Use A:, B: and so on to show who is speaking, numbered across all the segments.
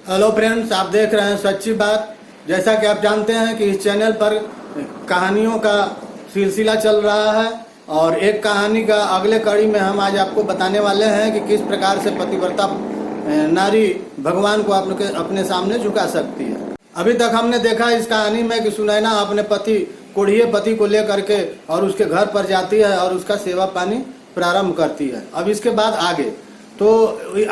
A: Hello friends, आप देख रहे हैं सच्ची बात। जैसा कि आप जानते हैं कि इस चैनल पर कहानियों का सिलसिला चल रहा है और एक कहानी का अगले कड़ी में हम आज आपको बताने वाले हैं कि किस प्रकार से पतिव्रता नारी भगवान को अपने सामने झुका सकती है। अभी तक हमने देखा इस कहानी में कि सुनैना अपने पति कोढ़िए पति को लेकर के और उसके घर पर जाती है और उसका सेवा पानी प्रारंभ करती है। अब इसके बाद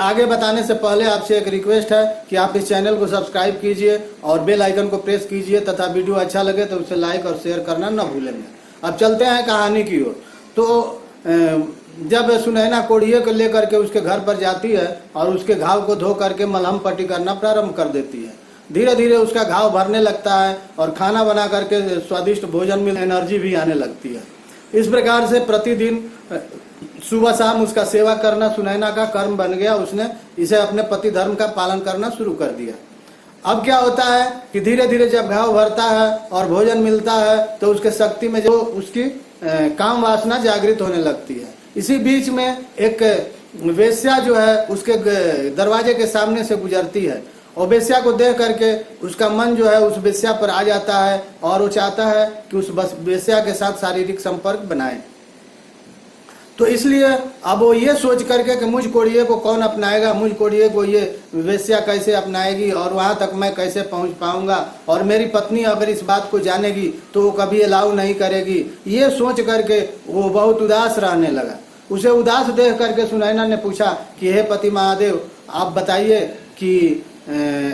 A: आगे बताने से पहले आपसे एक रिक्वेस्ट है कि आप इस चैनल को सब्सक्राइब कीजिए और बेल आइकन को प्रेस कीजिए तथा वीडियो अच्छा लगे तो उसे लाइक और शेयर करना न भूलेंगे। अब चलते हैं कहानी की ओर। तो जब सुनैना कोढ़िए को लेकर के उसके घर पर जाती है और उसके घाव को धो करके मलहम पट्टी करना प्रारंभ कर देती है। धीरे धीरे उसका घाव भरने लगता है और खाना बना करके स्वादिष्ट भोजन में एनर्जी भी आने लगती है। इस प्रकार से प्रतिदिन सुबह शाम उसका सेवा करना सुनैना का कर्म बन गया। उसने इसे अपने पति धर्म का पालन करना शुरू कर दिया। अब क्या होता है कि धीरे धीरे जब घाव भरता है और भोजन मिलता है तो उसके शक्ति में जो उसकी काम वासना जागृत होने लगती है। इसी बीच में एक वेश्या जो है उसके दरवाजे के सामने से गुजरती है और वेश्या को देख करके उसका मन जो है उस वेश्या पर आ जाता है और वो चाहता है कि उस वेश्या के साथ शारीरिक संपर्क बनाए। तो इसलिए अब वो ये सोच करके कि मुझ कोढ़िए को कौन अपनाएगा, मुझ कोढ़िए को ये वेश्या कैसे अपनाएगी और वहाँ तक मैं कैसे पहुँच पाऊंगा, और मेरी पत्नी अगर इस बात को जानेगी तो वो कभी अलाउ नहीं करेगी। ये सोच करके वो बहुत उदास रहने लगा। उसे उदास देख करके सुनैना ने पूछा कि हे पति महादेव, आप बताइए कि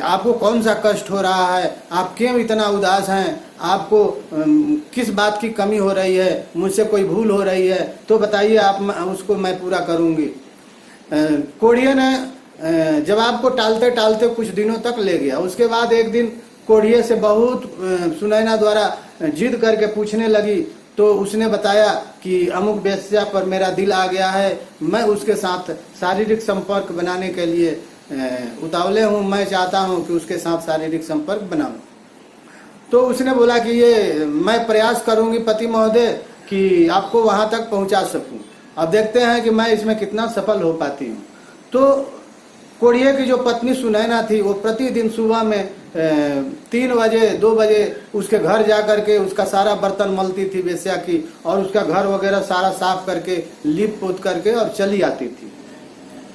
A: आपको कौन सा कष्ट हो रहा है, आप क्यों इतना उदास हैं, आपको किस बात की कमी हो रही है, मुझसे कोई भूल हो रही है तो बताइए, आप उसको मैं पूरा करूंगी। कोढ़िए ने जवाब को टालते टालते कुछ दिनों तक ले गया। उसके बाद एक दिन कोढ़िए से बहुत सुनैना द्वारा जिद करके पूछने लगी तो उसने बताया कि अमुक वेश्या पर मेरा दिल आ गया है, मैं उसके साथ शारीरिक संपर्क बनाने के लिए उतावले हूँ, मैं चाहता हूँ कि उसके साथ शारीरिक संपर्क बनाऊं। तो उसने बोला कि ये मैं प्रयास करूंगी पति महोदय कि आपको वहां तक पहुंचा सकूं। अब देखते हैं कि मैं इसमें कितना सफल हो पाती हूँ। तो कोढ़िए की जो पत्नी सुनैना थी वो प्रतिदिन सुबह में 3 बजे 2 बजे उसके घर जा करके उसका सारा बर्तन मलती थी वेश्या की, और उसका घर वगैरह सारा साफ करके लीप पोत करके और चली आती थी।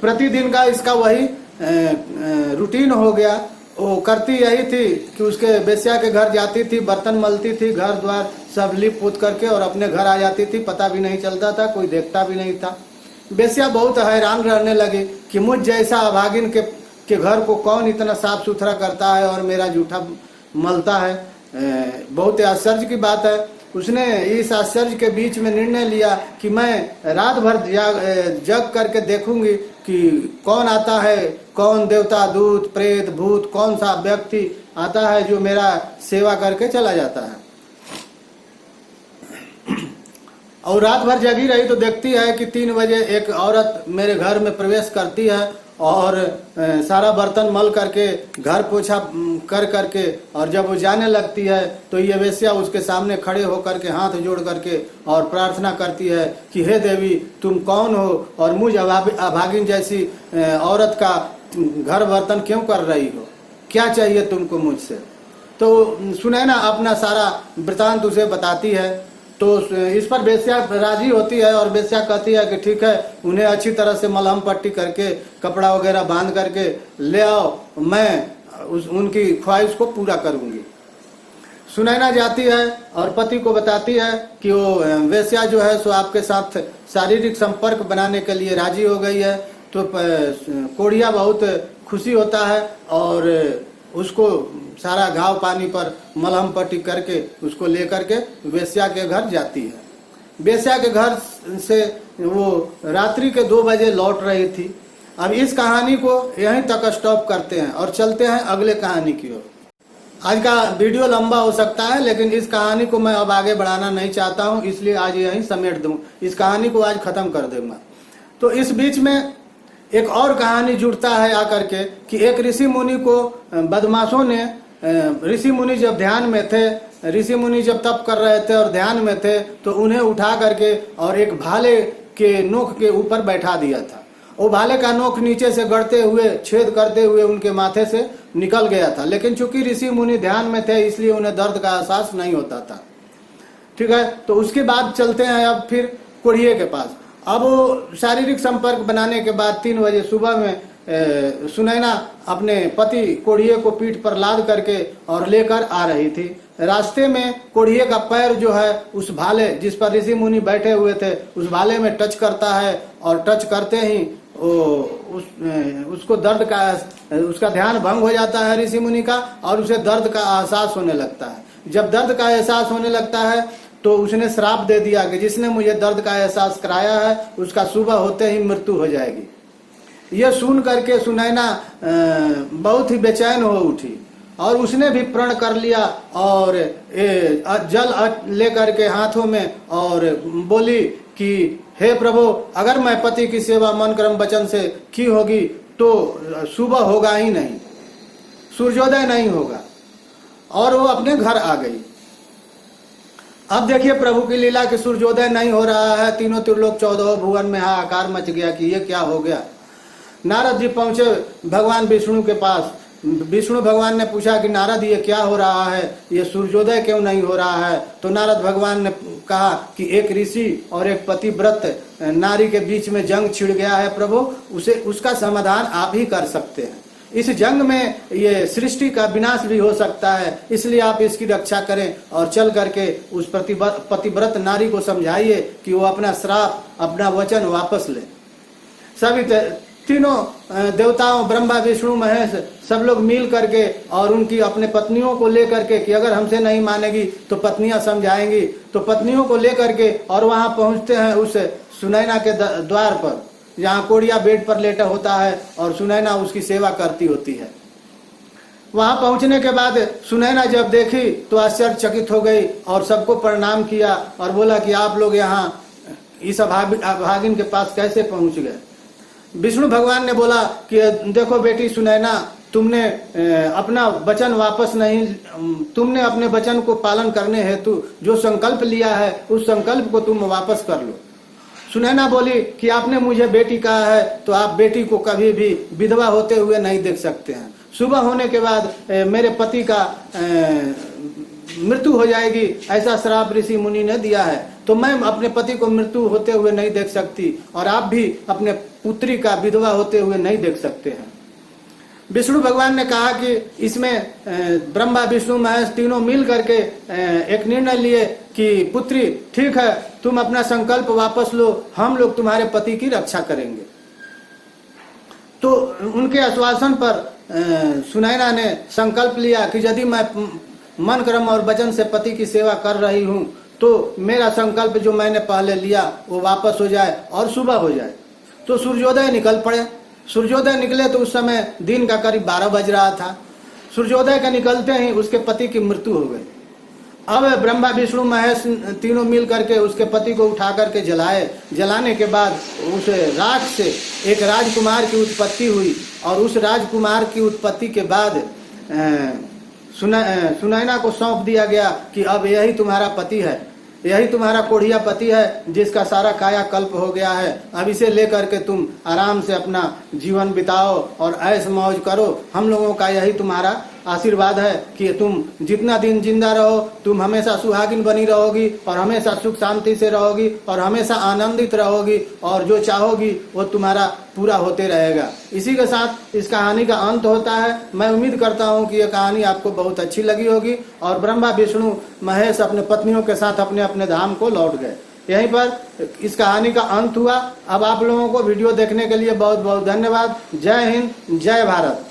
A: प्रतिदिन का इसका वही रूटीन हो गया। वो करती यही थी कि उसके वेश्या के घर जाती थी, बर्तन मलती थी, घर द्वार सब लिप पोत करके और अपने घर आ जाती थी। पता भी नहीं चलता था, कोई देखता भी नहीं था। वेश्या बहुत हैरान रहने लगी कि मुझ जैसा अभागिन के घर को कौन इतना साफ सुथरा करता है और मेरा जूठा मलता है। बहुत आश्चर्य की बात है। उसने इस आश्चर्य के बीच में निर्णय लिया कि मैं रात भर जग करके देखूंगी कि कौन आता है, कौन देवता दूत प्रेत भूत कौन सा व्यक्ति आता है जो मेरा सेवा करके चला जाता है। और रात भर जगी रही तो देखती है कि 3 बजे एक औरत मेरे घर में प्रवेश करती है और सारा बर्तन मल करके घर पोछा कर करके, और जब वो जाने लगती है तो ये वेश्या उसके सामने खड़े होकर के हाथ जोड़ करके और प्रार्थना करती है कि हे देवी, तुम कौन हो और मुझ अभागिन जैसी औरत का घर बर्तन क्यों कर रही हो, क्या चाहिए तुमको मुझसे। तो सुनैना अपना सारा वृतांत उसे बताती है। तो इस पर वेश्या राजी होती है और वेश्या कहती है कि ठीक है, उन्हें अच्छी तरह से मलहम पट्टी करके कपड़ा वगैरह बांध करके ले आओ, मैं उनकी ख्वाहिश को पूरा करूंगी। सुनैना जाती है और पति को बताती है कि वो वेश्या जो है सो आपके साथ शारीरिक संपर्क बनाने के लिए राजी हो गई है। तो कोढ़िया बहुत खुशी होता है और उसको सारा घाव पानी पर मलहम पट्टी करके उसको लेकर के वेश्या के घर जाती है। वेश्या के घर से वो रात्रि के 2 बजे लौट रही थी। अब इस कहानी को यहीं तक स्टॉप करते हैं और चलते हैं अगले कहानी की ओर। आज का वीडियो लंबा हो सकता है लेकिन इस कहानी को मैं अब आगे बढ़ाना नहीं चाहता हूँ, इसलिए आज यहीं समेट दूं, इस कहानी को आज खत्म कर दूंगा। तो इस बीच में एक और कहानी जुड़ता है आकर के कि एक ऋषि मुनि को बदमाशों ने, ऋषि मुनि जब ध्यान में थे, ऋषि मुनि जब तप कर रहे थे और ध्यान में थे तो उन्हें उठा करके और एक भाले के नोक के ऊपर बैठा दिया था वो भाले का नोक नीचे से गड़ते हुए छेद करते हुए उनके माथे से निकल गया था, लेकिन चूंकि ऋषि मुनि ध्यान में थे इसलिए उन्हें दर्द का एहसास नहीं होता था। ठीक है, तो उसके बाद चलते हैं अब फिर कोढ़िए के पास। अब वो शारीरिक संपर्क बनाने के बाद 3 बजे सुबह में सुनैना अपने पति कोढ़िए को पीठ पर लाद करके और लेकर आ रही थी। रास्ते में कोढ़िए का पैर जो है उस भाले जिस पर ऋषि मुनि बैठे हुए थे उस भाले में टच करता है, और टच करते ही उसको दर्द का उसका ध्यान भंग हो जाता है ऋषि मुनि का, और उसे दर्द का एहसास होने लगता है। जब दर्द का एहसास होने लगता है तो उसने श्राप दे दिया कि जिसने मुझे दर्द का एहसास कराया है उसका सुबह होते ही मृत्यु हो जाएगी। यह सुन करके सुनैना बहुत ही बेचैन हो उठी और उसने भी प्रण कर लिया और जल लेकर के हाथों में और बोली कि हे प्रभु, अगर मैं पति की सेवा मन कर्म वचन से की होगी तो सुबह होगा ही नहीं, सूर्योदय नहीं होगा। और वो अपने घर आ गई। अब देखिए प्रभु की लीला कि सूर्योदय नहीं हो रहा है, तीनों त्रिलोक 14 भुवन में हाहाकार मच गया कि ये क्या हो गया। नारद जी पहुंचे भगवान विष्णु के पास। विष्णु भगवान ने पूछा कि नारद ये क्या हो रहा है, ये सूर्योदय क्यों नहीं हो रहा है। तो नारद भगवान ने कहा कि एक ऋषि और एक पतिव्रत नारी के बीच में जंग छिड़ गया है प्रभु, उसका समाधान आप ही कर सकते हैं। इस जंग में ये सृष्टि का विनाश भी हो सकता है, इसलिए आप इसकी रक्षा करें और चल करके उस पतिव्रत नारी को समझाइए कि वो अपना श्राप अपना वचन वापस ले। सभी तीनों देवताओं ब्रह्मा विष्णु महेश सब लोग मिल करके और उनकी अपने पत्नियों को लेकर के कि अगर हमसे नहीं मानेगी तो पत्नियां समझाएंगी, तो पत्नियों को लेकर के और वहां पहुंचते हैं उस सुनैना के द्वार पर जहाँ कोढ़िया बेड पर लेटा होता है और सुनैना उसकी सेवा करती होती है। वहां पहुंचने के बाद सुनैना जब देखी तो आश्चर्यचकित हो गई और सबको प्रणाम किया और बोला कि आप लोग यहाँ इस अभागिन के पास कैसे पहुंच गए। विष्णु भगवान ने बोला कि देखो बेटी सुनैना, तुमने अपना वचन वापस नहीं, तुमने अपने वचन को पालन करने हेतु जो संकल्प लिया है उस संकल्प को तुम वापस कर लो। सुनैना बोली कि आपने मुझे बेटी कहा है तो आप बेटी को कभी भी विधवा होते हुए नहीं देख सकते हैं। सुबह होने के बाद मेरे पति का मृत्यु हो जाएगी, ऐसा श्राप ऋषि मुनि ने दिया है, तो मैं अपने पति को मृत्यु होते हुए नहीं देख सकती और आप भी अपने पुत्री का विधवा होते हुए नहीं देख सकते हैं। विष्णु भगवान ने कहा कि इसमें ब्रह्मा विष्णु महेश तीनों मिल करके एक निर्णय लिए कि पुत्री ठीक है, तुम अपना संकल्प वापस लो, हम लोग तुम्हारे पति की रक्षा करेंगे। तो उनके आश्वासन पर सुनैना ने संकल्प लिया कि यदि मैं मन कर्म और वचन से पति की सेवा कर रही हूँ तो मेरा संकल्प जो मैंने पहले लिया वो वापस हो जाए और सुबह हो जाए। तो सूर्योदय निकल पड़े। सूर्योदय निकले तो उस समय दिन का करीब 12 बज रहा था। सूर्योदय का निकलते ही उसके पति की मृत्यु हो गई। अब ब्रह्मा विष्णु महेश तीनों मिल करके उसके पति को उठा करके जलाए। जलाने के बाद उस राख से एक राजकुमार की उत्पत्ति हुई और उस राजकुमार की उत्पत्ति के बाद सुनैना को सौंप दिया गया कि अब यही तुम्हारा पति है, यही तुम्हारा कोढ़िया पति है जिसका सारा काया कल्प हो गया है। अब इसे लेकर के तुम आराम से अपना जीवन बिताओ और ऐश मौज करो। हम लोगों का यही तुम्हारा आशीर्वाद है कि तुम जितना दिन जिंदा रहो तुम हमेशा सुहागिन बनी रहोगी और हमेशा सुख शांति से रहोगी और हमेशा आनंदित रहोगी और जो चाहोगी वो तुम्हारा पूरा होते रहेगा। इसी के साथ इस कहानी का अंत होता है। मैं उम्मीद करता हूँ कि यह कहानी आपको बहुत अच्छी लगी होगी और ब्रह्मा विष्णु महेश अपने पत्नियों के साथ अपने अपने धाम को लौट गए। यहीं पर इस कहानी का अंत हुआ। अब आप लोगों को वीडियो देखने के लिए बहुत बहुत धन्यवाद। जय हिंद, जय भारत।